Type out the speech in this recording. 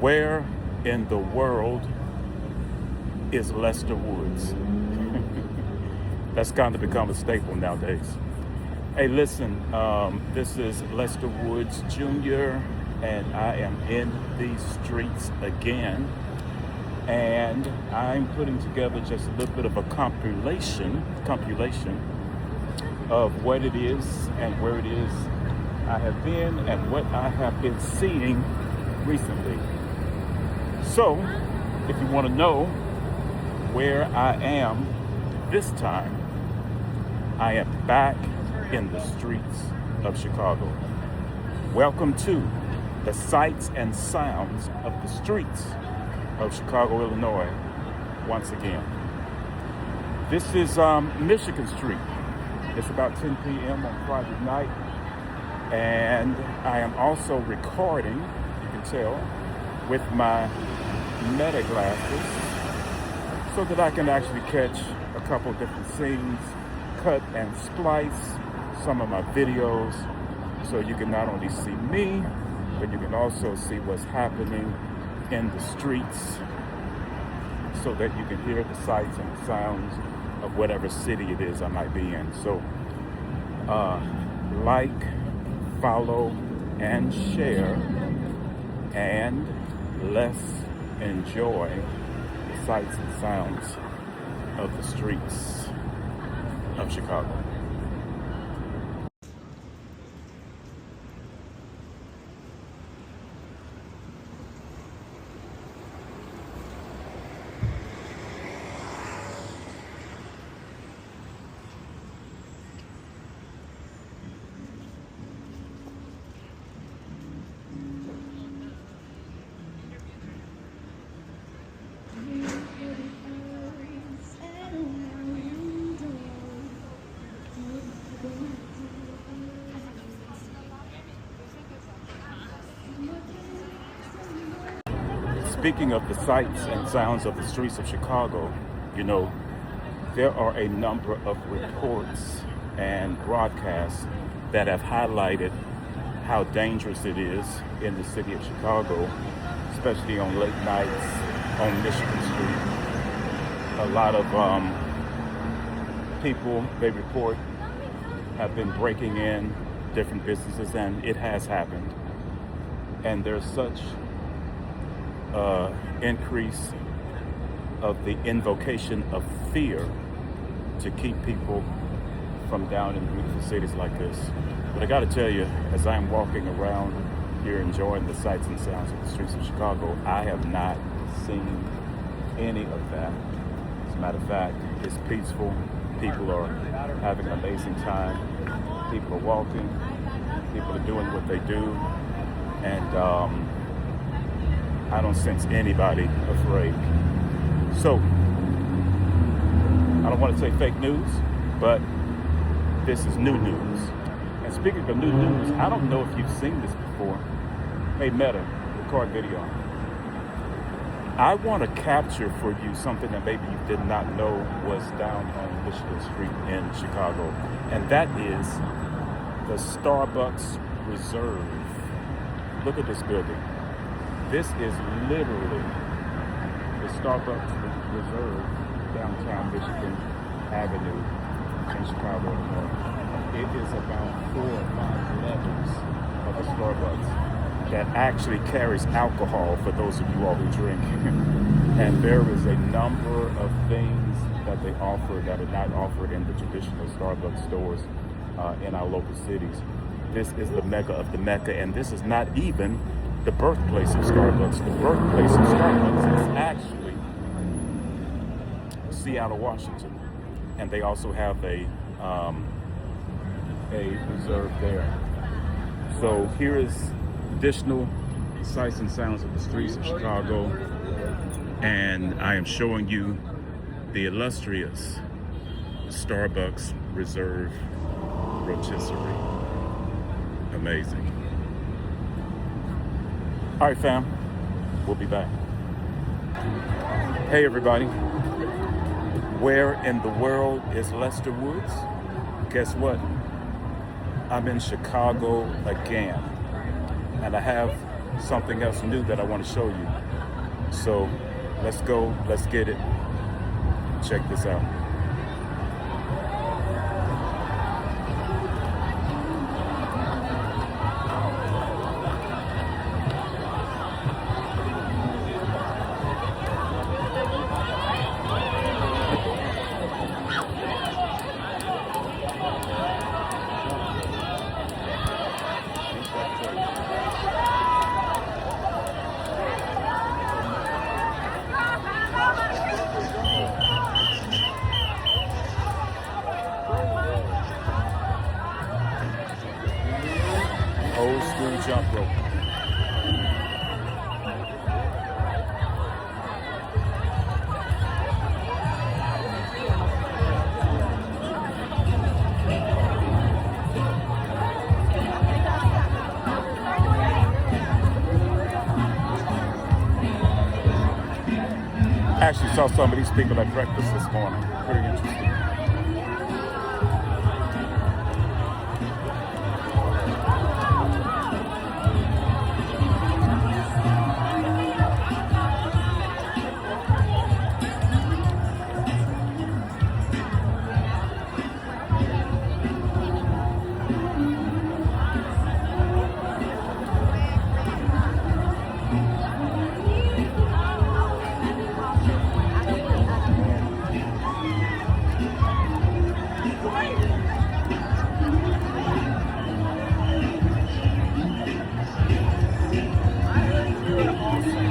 Where in the world is Lester Woods? That's kind of become a staple nowadays. Hey, listen, this is Lester Woods Jr., and I am in these streets again. And I'm putting together just a little bit of a compilation of what it is and where it is I have been and what I have been seeing recently. So, if you want to know where I am this time, I am back in the streets of Chicago. Welcome to the sights and sounds of the streets of Chicago, Illinois, once again. This is Michigan Street. It's about 10 p.m. on Friday night, and I am also recording, you can tell, with my Meta glasses so that I can actually catch a couple different scenes, cut and splice some of my videos so you can not only see me, but you can also see what's happening in the streets so that you can hear the sights and the sounds of whatever city it is I might be in. So like, follow, and share, and let's enjoy the sights and sounds of the streets of Chicago. Speaking of the sights and sounds of the streets of Chicago, you know, there are a number of reports and broadcasts that have highlighted how dangerous it is in the city of Chicago, especially on late nights on Michigan Street. A lot of people, they report, have been breaking in different businesses, and it has happened. And there's such increase of the invocation of fear to keep people from down in beautiful cities like this. But I gotta tell you, as I'm walking around here enjoying the sights and sounds of the streets of Chicago, I have not seen any of that. As a matter of fact, it's peaceful. People are having an amazing time. People are walking. People are doing what they do. And I don't sense anybody afraid. So, I don't want to say fake news, but this is new news. And speaking of new news, I don't know if you've seen this before. Hey Meta, record video. I want to capture for you something that maybe you did not know was down on Michigan Street in Chicago. And that is the Starbucks Reserve. Look at this building. This is literally the Starbucks Reserve, downtown Michigan Avenue in Chicago, Illinois. It is about 4 or 5 levels of a Starbucks that actually carries alcohol for those of you all who drink. And there is a number of things that they offer that are not offered in the traditional Starbucks stores in our local cities. This is the mecca of the mecca, and this is not even the birthplace of Starbucks. The birthplace of Starbucks is actually Seattle, Washington, and they also have a reserve there. So here is additional sights and sounds of the streets of Chicago, and I am showing you the illustrious Starbucks Reserve rotisserie. Amazing. All right, fam, we'll be back. Hey, everybody. Where in the world is Lester Woods? Guess what? I'm in Chicago again, and I have something else new that I want to show you. So let's go, let's get it. Check this out. Old school jump rope. Actually saw some of these people at breakfast this morning. Pretty interesting. Awesome.